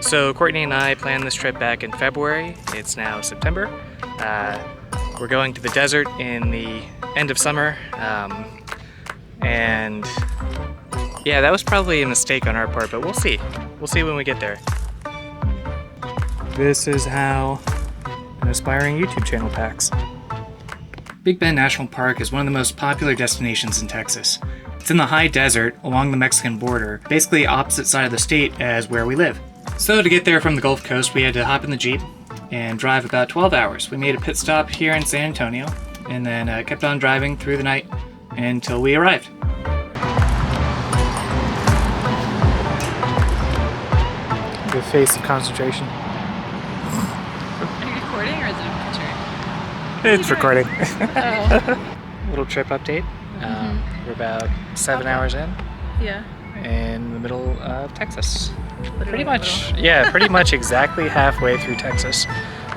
So Courtney and I planned this trip back in February. It's now September. We're going to the desert in the end of summer. And yeah, that was probably a mistake on our part, but we'll see. We'll see when we get there. This is how an aspiring YouTube channel packs. Big Bend National Park is one of the most popular destinations in Texas. It's in the high desert along the Mexican border, basically opposite side of the state as where we live. So to get there from the Gulf Coast, we had to hop in the Jeep and drive about 12 hours. We made a pit stop here in San Antonio and then kept on driving through the night until we arrived. The face of concentration. Are you recording or is it a picture? It's recording. Oh. Little trip update. We're about 7 hours in. Yeah. In the middle of Texas. Literally pretty much, yeah, pretty much exactly halfway through Texas.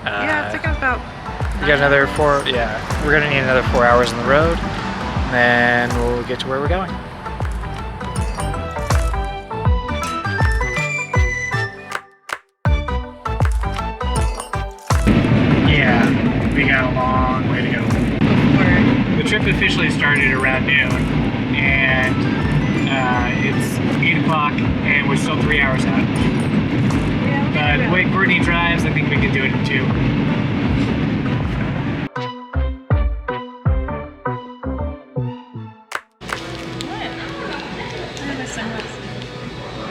Yeah, it's like about. We got another 4. Yeah, we're gonna need another 4 hours on the road, and then we'll get to where we're going. Yeah, we got a long way to go. The trip officially started around noon, and it's 8 o'clock, and we're still 3 hours out. Yeah, but the way Courtney drives, I think we can do it in 2.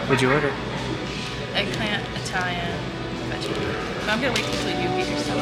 What'd you order? Eggplant, Italian, vegetable. So I'm gonna wait until you get your stuff.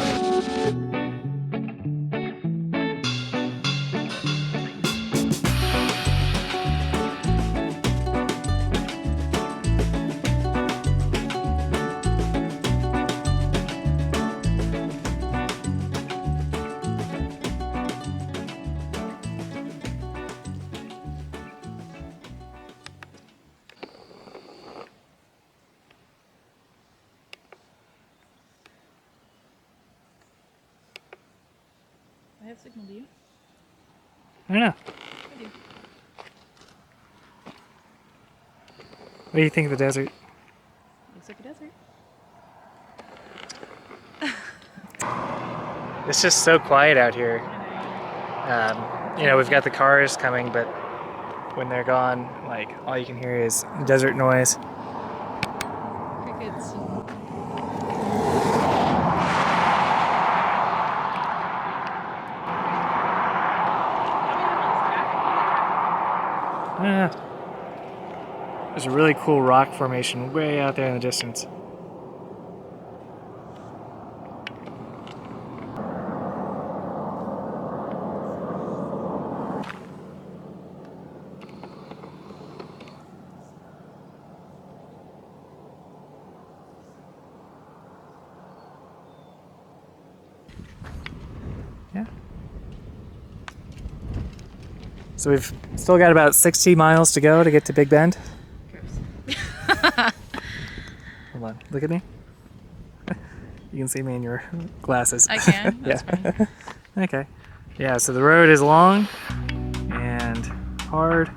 I have signal, do you? I don't know. I do. What do you think of the desert? Looks like a desert. It's just so quiet out here. You know, we've got the cars coming, but when they're gone, like, all you can hear is desert noise. Crickets. There's a really cool rock formation way out there in the distance. Yeah. So we've still got about 60 miles to go to get to Big Bend. Hold on, look at me. You can see me in your glasses. I can. Yeah. That's fine. Okay. Yeah, so the road is long and hard.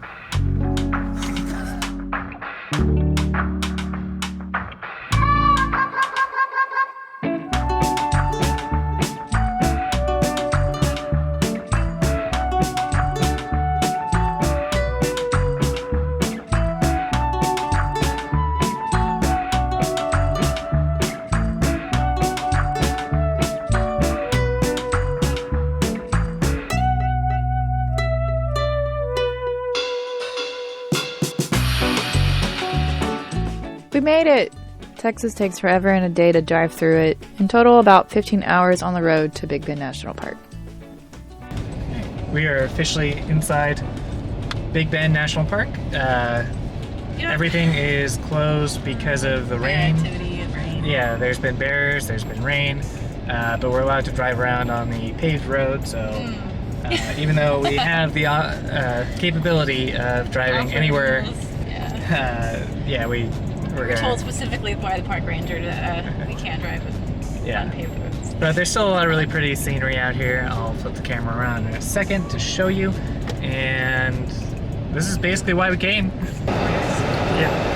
We made it! Texas takes forever and a day to drive through it. In total, about 15 hours on the road to Big Bend National Park. We are officially inside Big Bend National Park. Everything is closed because of the rain. Activity and rain. Yeah, there's been bears, there's been rain, but we're allowed to drive around on the paved road, so even though we have the capability of driving anywhere, we're told specifically by the park ranger that we can't drive on paved roads. But there's still a lot of really pretty scenery out here. I'll flip the camera around in a second to show you, and this is basically why we came. Yeah.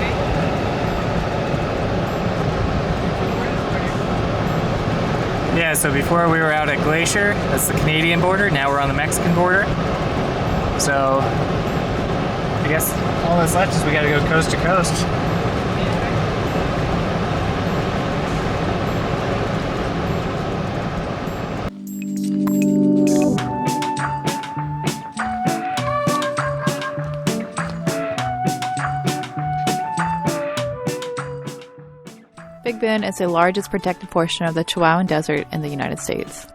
Yeah, so before we were out at Glacier, that's the Canadian border. Now we're on the Mexican border. So I guess all that's left is we gotta go coast to coast. Big Bend is the largest protected portion of the Chihuahuan Desert in the United States.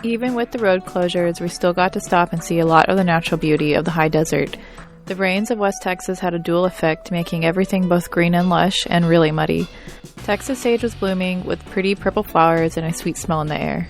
Even with the road closures, we still got to stop and see a lot of the natural beauty of the high desert. The rains of West Texas had a dual effect, making everything both green and lush and really muddy. Texas sage was blooming with pretty purple flowers and a sweet smell in the air.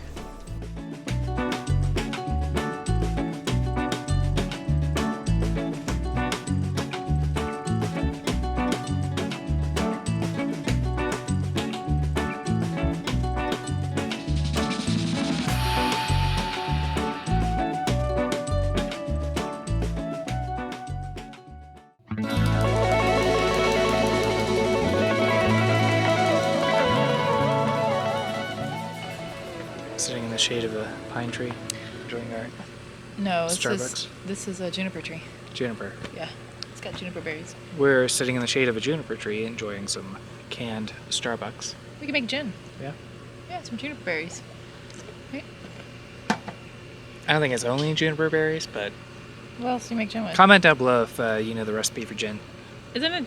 Sitting in the shade of a pine tree, enjoying our No, Starbucks. This is a juniper tree. juniper. Yeah, it's got juniper berries. We're sitting in the shade of a juniper tree, enjoying some canned Starbucks. We can make gin. Yeah. Yeah, some juniper berries. Right? I don't think it's only juniper berries, but What else do you make gin with? comment down below if you know the recipe for gin. Isn't it?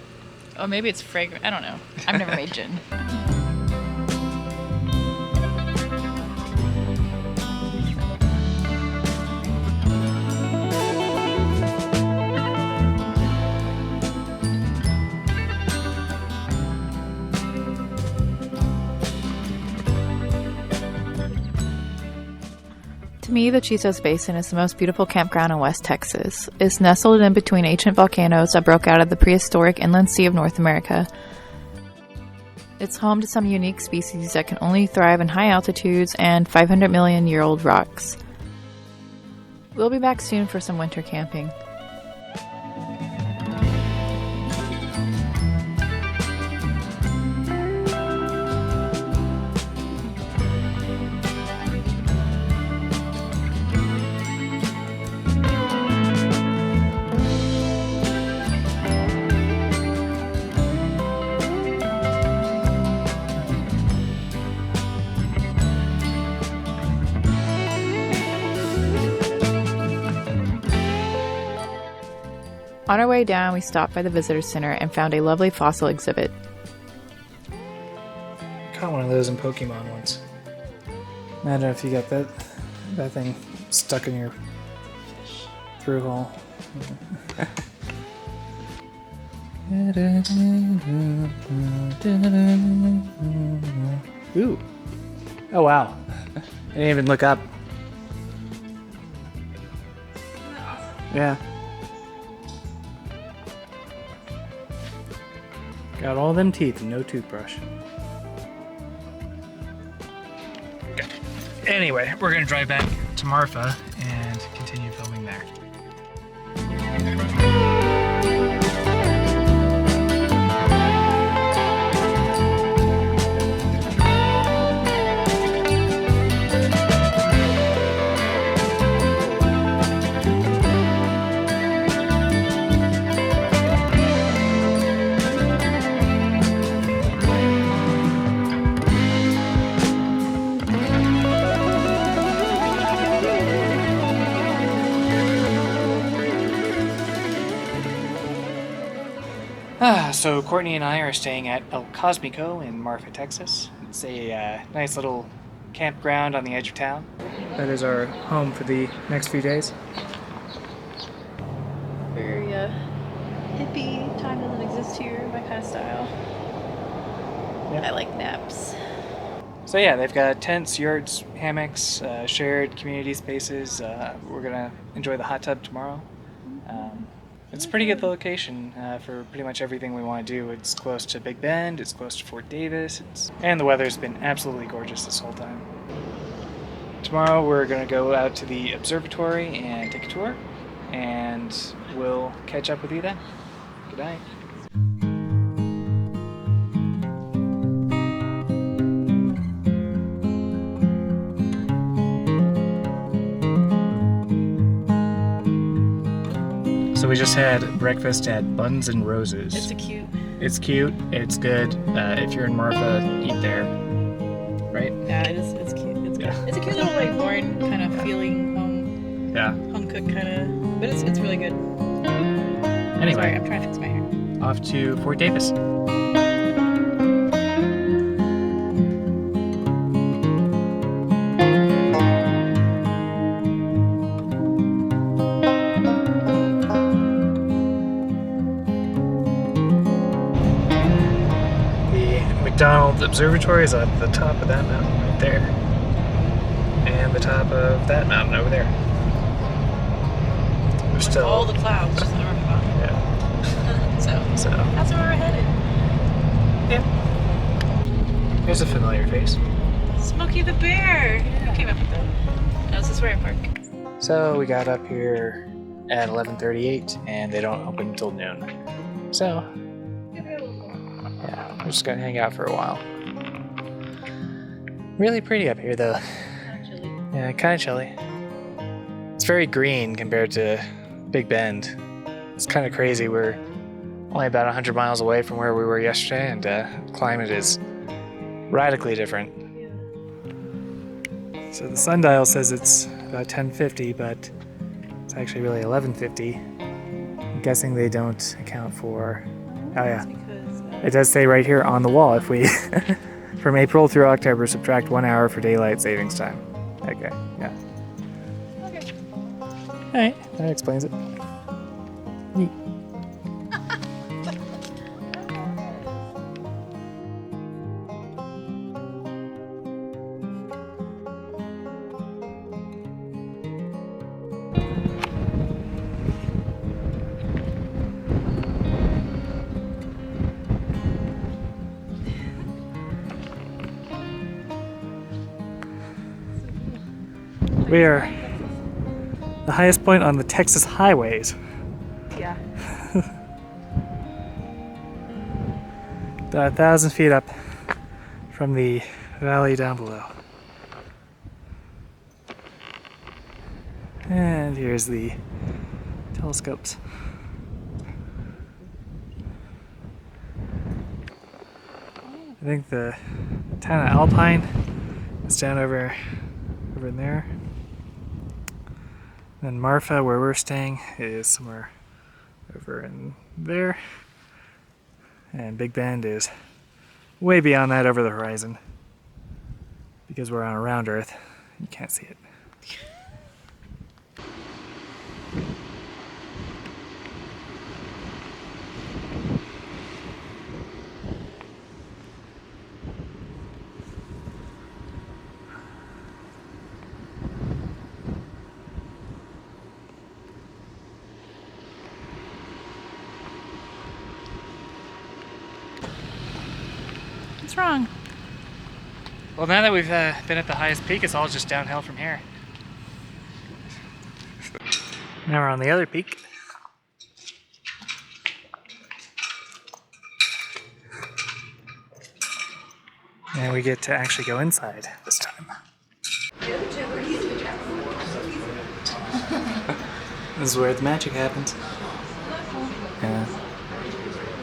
Oh, maybe it's fragrant. I don't know. I've never made gin. To me, the Chisos Basin is the most beautiful campground in West Texas. It's nestled in between ancient volcanoes that broke out of the prehistoric inland sea of North America. It's home to some unique species that can only thrive in high altitudes and 500 million year old rocks. We'll be back soon for some winter camping. On our way down, we stopped by the visitor center and found a lovely fossil exhibit. Caught one of those in Pokemon once. Imagine if you got that thing stuck in your through hole. Ooh. Oh wow. I didn't even look up. Yeah. Got all them teeth and no toothbrush. Okay. Anyway, we're gonna drive back to Marfa and continue filming there. So Courtney and I are staying at El Cosmico in Marfa, Texas. It's a nice little campground on the edge of town. That is our home for the next few days. Very hippie, time doesn't exist here, my kind of style. Yeah. I like naps. So yeah, they've got tents, yurts, hammocks, shared community spaces. We're gonna enjoy the hot tub tomorrow. It's a pretty good location for pretty much everything we want to do. It's close to Big Bend, it's close to Fort Davis, and the weather's been absolutely gorgeous this whole time. Tomorrow we're going to go out to the observatory and take a tour, and we'll catch up with you then. Good night. we just had breakfast at Buns and Roses. It's cute. It's cute. It's good. If you're in Marfa, eat there. Right? Yeah, it is. It's cute. It's good. Yeah. It's a cute little like barn kind of feeling, home cooked kind of, but it's really good. Anyway, Sorry, I'm trying to fix my hair. off to Fort Davis. McDonald Observatory is at the top of that mountain right there. And the top of that mountain over there. We're still... all the clouds just in the Marfa. Yeah. So that's where we're headed. Yeah. Here's a familiar face. Smokey the Bear! Who came up with that? No, this is where I park. So we got up here at 11:38 and they don't open until noon. So yeah, we're just gonna hang out for a while. Really pretty up here though. Yeah, kind of chilly. It's very green compared to Big Bend. It's kind of crazy. We're only about 100 miles away from where we were yesterday, and the climate is radically different. So the sundial says it's about 10:50, but it's actually really 11:50. I'm guessing they don't account for... Oh yeah. It does say right here on the wall, if we, from April through October, subtract 1 hour for daylight savings time. Okay, yeah. Okay. Alright, that explains it. Neat. We are the highest point on the Texas highways. Yeah. About 1,000 feet up from the valley down below. And here's the telescopes. I think the town of Alpine is down over in there. Then Marfa, where we're staying, is somewhere over in there. And Big Bend is way beyond that over the horizon. Because we're on a round Earth, you can't see it. What's wrong? Well, now that we've been at the highest peak, it's all just downhill from here. Now we're on the other peak. And we get to actually go inside this time. This is where the magic happens. Yeah.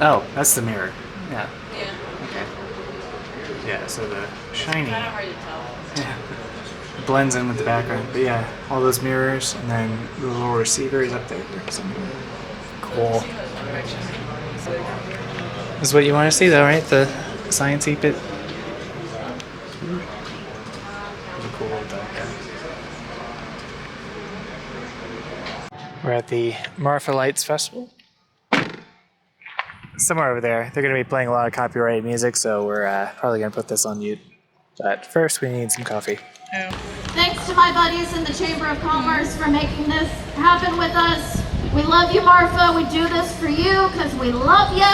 Oh, that's the mirror. Yeah. Okay. Yeah, so the shiny blends in with the background. But yeah, all those mirrors, and then the little receiver is up there somewhere. Cool. This is what you want to see though, right? The science-y bit. Cool with that, yeah. We're at the Marfa Lights Festival. Somewhere over there. They're going to be playing a lot of copyrighted music, so we're probably going to put this on mute. But first, we need some coffee. Oh. Thanks to my buddies in the Chamber of Commerce for making this happen with us. We love you, Marfa. We do this for you because we love you.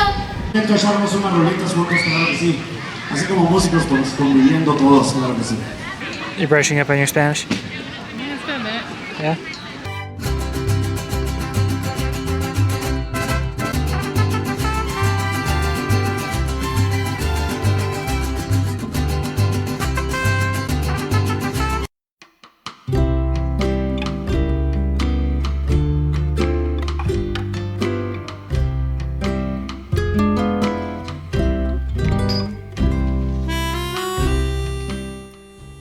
Echarnos unas rolitas juntos, claro que sí. Así como músicos conviviendo todos, claro que sí. You're brushing up on your Spanish? Yeah, it's been a minute. Yeah?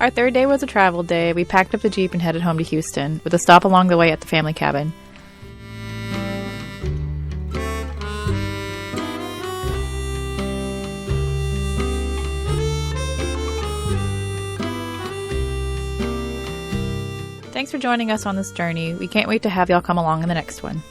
Our third day was a travel day. We packed up the Jeep and headed home to Houston, with a stop along the way at the family cabin. Thanks for joining us on this journey. We can't wait to have y'all come along in the next one.